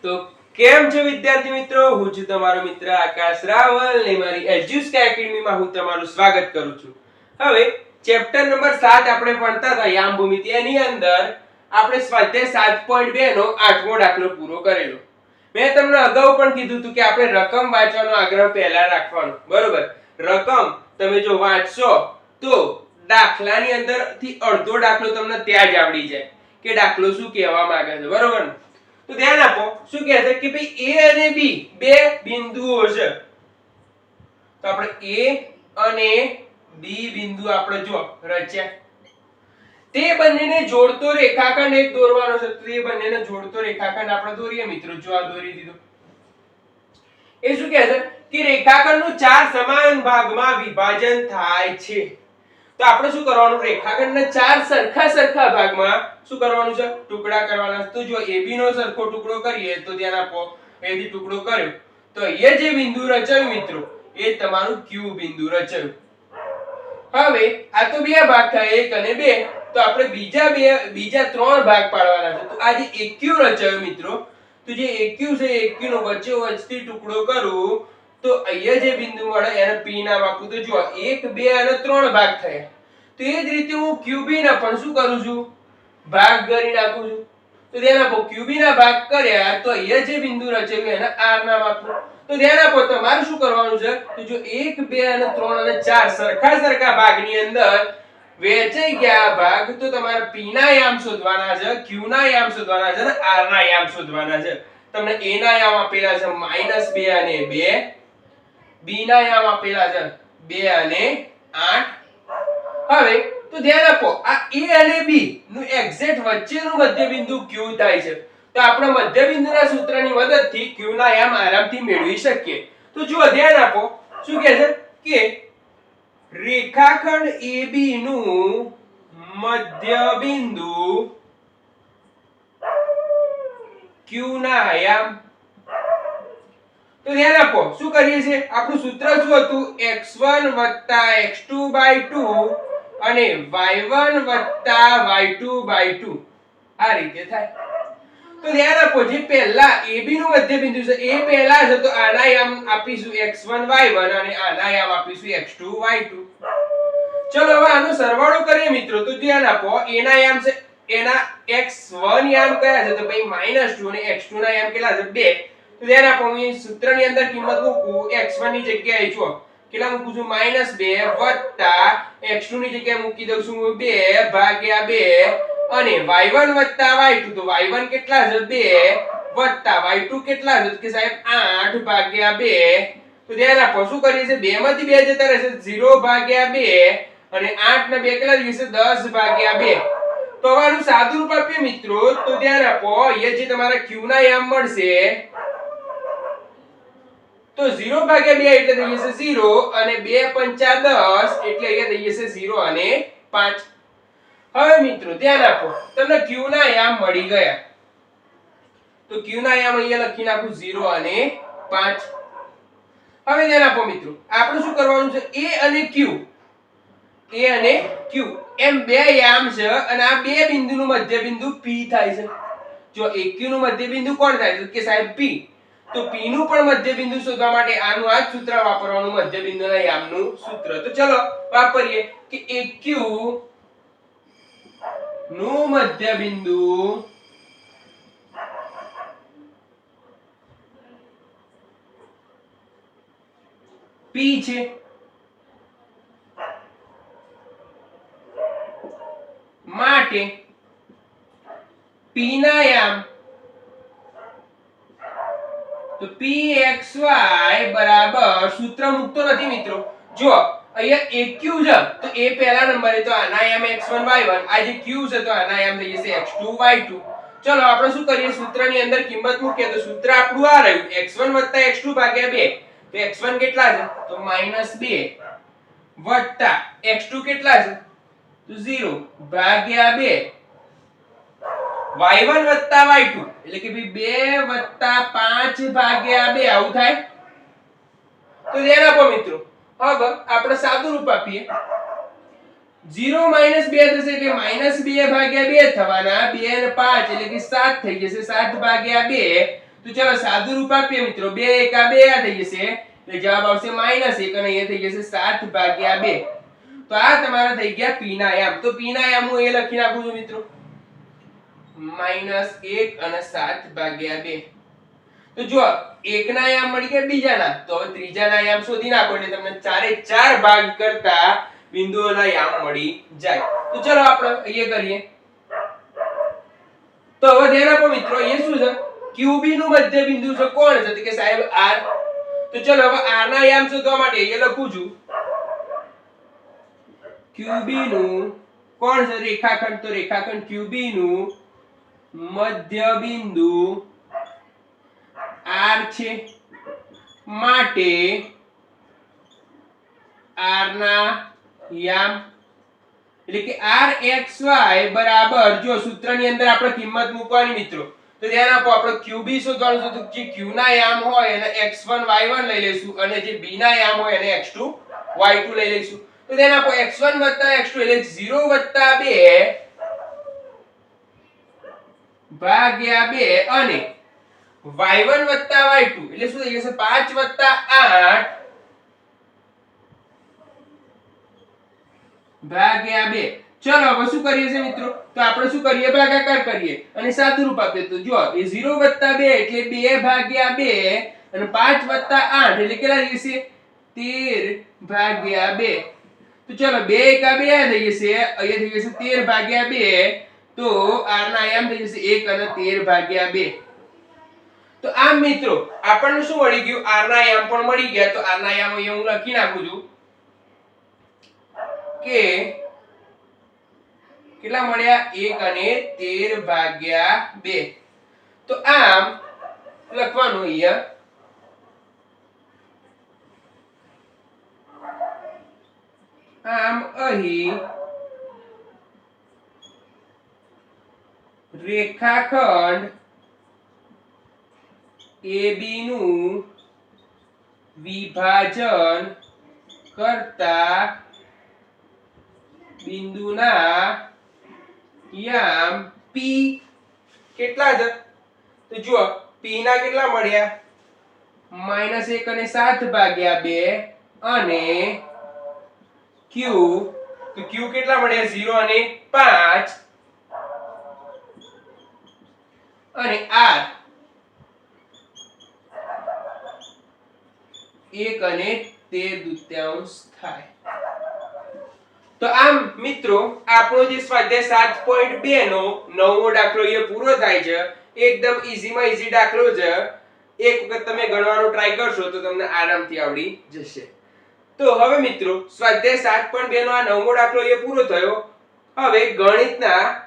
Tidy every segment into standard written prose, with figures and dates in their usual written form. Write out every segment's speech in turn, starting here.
તો કેમ છો વિદ્યાર્થી મિત્રો, હું છું તમારો મિત્ર આકાશ રાવલ ને મારી એડ્યુસ્કી એકેડમીમાં હું તમારું સ્વાગત કરું છું. હવે ચેપ્ટર નંબર 7 આપણે ભણતા હતા યામભૂમિતિ, એની અંદર આપણે સ્વાધ્યાય 7.2 નો 8મો દાખલો પૂરો કરેલો. મેં તમને અગાઉ પણ કીધું હતું કે આપણે રકમ વાંચવાનો આગ્રહ પહેલા રાખવાનો, બરોબર. રકમ તમે જો વાંચશો તો દાખલાની અંદરથી અડધો દાખલો તમને ત્યાં જ આવડી જાય કે દાખલો શું કહેવા માંગે છે, બરોબર ને? તો ધ્યાન આપો, શું કહે છે કે ભાઈ A અને B બે બિંદુઓ છે. તો આપણે A અને B બિંદુ આપણે જો રચ્યા, તે બંનેને જોડતો રેખાખંડ એક દોરવાનો છે. તો એ બંનેને જોડતો રેખાખંડ આપણે દોરીએ મિત્રો. જો આ દોરી દીધો. એ શું કહે છે કે રેખાખંડનું 4 સમાન ભાગમાં વિભાજન થાય છે. તો આપણે શું કરવાનું, રેખાખંડના 4 સરખા ભાગમાં શું કરવાનું છે, ટુકડા કરવાના છે. તો જો AB નો સરખો ટુકડો કરીએ તો ધ્યાન આપો, અહીંથી ટુકડો કર્યો તો અહીંયા જે બિંદુ રચાયું મિત્રો, એ તમારું Q બિંદુ રચાયું. હવે આ તો બે ભાગ થાય, 1 અને 2. તો આપણે બીજા 3 ભાગ પાડવાના છે. તો આ જે AQ રચાયું મિત્રો, તો જે AQ છે, AQ નો વચ્ચે ટુકડો કરું તો અહીંયા જે બિંદુ મળે એને P નામ આપું. તો જો 1 2 અને 3 ભાગ થયા. તો એ જ રીતે હું QB ના પણ શું કરું છું, ભાગ કરી નાખું છું. તો ધ્યાન આપો, QB ના ભાગ કર્યા તો અહીંયા જે બિંદુ રચાયું એને R નામ આપું. તો ધ્યાન આપો, તમારે શું કરવાનું છે, તો જો 1 2 અને 3 અને 4 સરખા ભાગની અંદર વહેંચાઈ ગયા ભાગ, તો તમારે P ના યામ શોધવાના છે, Q ના યામ શોધવાના છે અને R ના યામ શોધવાના છે. તમને A ના યામ આપેલા છે -2 અને 2, B ના યામ આપેલા છે 2 અને 8. હવે તો ધ્યાન આપો, આ A અને B નું એક્ઝેક્ટ વચ્ચેનું મધ્યબિંદુ Q થાય છે. તો આપણે મધ્યબિંદુના સૂત્રની મદદથી Q ના યામ આરામથી મેળવી શકીએ. તો જુઓ ધ્યાન આપો, શું કહે છે કે રેખાખંડ AB નું મધ્યબિંદુ Q ના યામ. તો ધ્યાન આપો, શું કરીએ છીએ, આપણું સૂત્ર શું હતું, x1 x2/2 અને y1 y2/2. આ રીતે થાય. તો ધ્યાન આપો, જે પહેલા AB નું મધ્યબિંદુ છે એ પહેલા છે, તો આના યામ આપીશું x1 y1 અને આના યામ આપીશું x2 y2. ચલો હવે આનો સરવાળો કરીએ મિત્રો. તો ધ્યાન આપો, A ના યામ છે, એના x1 યામ કયા છે, તો ભાઈ -2 અને x2 ના યામ કેટલા છે, 2. તો ધ્યાન આપો, હું સૂત્રની અંદર કિંમત મૂકું, x1 ની જગ્યાએ જો કેટલા મૂકું છું, -2 વત્તા x2 ની જગ્યાએ મૂકી દઉં છું 2/2 અને y1 y2. તો y1 કેટલા છે, 2 વત્તા y2 કેટલા છે કે સાહેબ 8/2. તો ધ્યાન આપો, શું કરીએ છે, 2 માંથી 2 જતા રહેશે, 0/2 અને 8 ને 2 કેટલા થશે, 10/2. તો હવે આનું સાદું રૂપ આપીએ મિત્રો. તો ધ્યાન આપો, અહીંયા જે તમારા Q ના યામ મળશે, તો 0/2 એટલે થઈ જશે 0 અને 2 5 10 એટલે અહીંયા થઈ જશે 0 અને 5. હવે મિત્રો ધ્યાન આપો, તમને Q ના યામ મળી ગયા. તો Q ના યામ અહીંયા લખી નાખું 0 અને 5. હવે ધ્યાન આપો મિત્રો, આપણે શું કરવાનું છે, A અને Q એમ બે યામ છે અને આ બે બિંદુનું મધ્યબિંદુ P થાય છે. જો AQ નું મધ્યબિંદુ કોણ થાય, તો કે સાહેબ P. તો P નું પણ મધ્યબિંદુ શોધવા માટે આનું આ સૂત્ર વાપરવાનું, મધ્યબિંદુના યામનું સૂત્ર. તો ચલો વાપરીએ કે AQ નું મધ્યબિંદુ P છે. માટે P ના યામ તો pxy બરાબર, સૂત્ર મુકતો નથી મિત્રો. જો અહીંયા AQ છે તો A પહેલા નંબરે, તો આના યામ x1 y1, આ જે Q છે તો આના યામ થઈ જશે x2 y2. ચલો આપણે શું કરીએ, સૂત્રની અંદર કિંમત મૂકીએ. તો સૂત્ર આપણું આ રહ્યું, x1 x2/2. તો x1 કેટલા છે, તો -2 વત્તા x2 કેટલા છે, તો 0/2 y1 y2 એટલે કે ભાઈ 2 5/2 આવું થાય. તો ધ્યાન આપો મિત્રો, હવે આપણે સાદું રૂપ આપીએ. 0 - 2 થશે એટલે -2/2 થવાના, 2 અને 5 એટલે કે 7 થઈ જશે, 7/2. તો ચલો સાદું રૂપ આપીએ મિત્રો 2 એકા 2 આ થઈ જશે એટલે જવાબ આવશે -1 અને અહીંયા થઈ જશે 7/2 તો આ તમારા થઈ ગયા p ના યામ તો p ના યામ હું એ લખી નાખું છું મિત્રો -1 અને 7/2 તો જો એક ના યામ મળી ગયા બીજાના તો હવે ત્રીજા ના યામ શોધી નાખો એટલે તમને ચારે ચાર ભાગ કરતા બિંદુઓના યામ મળી જાય તો ચલો આપણે અહીંયા કરીએ તો હવે ધ્યાન આપો મિત્રો એ શું છે QB નું મધ્ય બિંદુ છે કોણ છે તો કે સાહેબ R તો ચલો હવે R ના યામ શોધવા માટે અહીંયા લખું છું QB નું કોણ છે રેખાખંડ તો રેખાખંડ QB નું મધ્ય બિંદુ R છે માટે R ના યામ એટલે કે RXY બરાબર જો સૂત્રની અંદર આપણે કિંમત મૂકવાની મિત્રો તો ધ્યાન આપો આપણે QB શોધવાનું છે તો જે Q ના યામ હોય એને x1 y1 લઈ લઈશું અને જે B ના યામ હોય એને x2 y2 લઈ લઈશું તો ધ્યાન આપો x1 x2 એટલે 0/2 અને y1 y2 એટલે શું થઈ જશે 5/8/2 ચલો હવે શું કરીએ છે મિત્રો તો આપણે શું કરીએ ભાગાકાર કરીએ અને સાદું રૂપ આપીએ તો જો એ 0/2 એટલે 2/2 અને 5/8 એટલે કેટલા થઈ જશે 13/2 તો ચલો 2 એકા 2 થઈ જશે અહીંયા થઈ જશે 13/2 તો r ના યામ થઈ જશે 1 અને 13/2 તો આમ મિત્રો આપણને શું મળી ગયું r ના યામ પણ મળી ગયા તો r ના યામ અહીંયા હું લખી નાખું છું કે કેટલા મળ્યા 1 અને 13/2 તો આમ લખવાનું અહીંયા આમ અહીં રેખાખંડ AB નું વિભાજન કરતા બિંદુના યામ P કેટલા છે તો જુઓ P ના કેટલા મળ્યા -1 અને 7/2 અને Q તો Q કેટલા મળ્યા 0 અને 5 અને R 1 અને 13/2 થાય તો આમ મિત્રો આપણો જે સ્વાધ્યાય 7.2 નો નવમો દાખલો એ પૂરો થાય છે એકદમ ઈઝીમાં ઈઝી દાખલો છે એક વખત તમે ગણવાનો ટ્રાય કરશો તો તમને આરામથી આવડી જશે તો હવે મિત્રો સ્વાધ્યાય 7.2 નો આ નવમો દાખલો એ પૂરો થયો હવે ગણિતના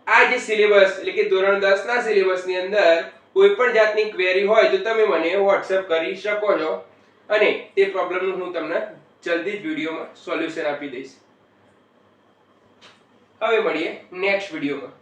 આ જે સિલેબસ એટલે કે ધોરણ 10 ના સિલેબસની અંદર કોઈ પણ જાતની ક્વેરી હોય તો તમે મને WhatsApp કરી શકો છો અને તે પ્રોબ્લેમનું હું તમને જલ્દી જ વિડિયોમાં સોલ્યુશન આપી દઈશ હવે મળીએ નેક્સ્ટ વિડિયોમાં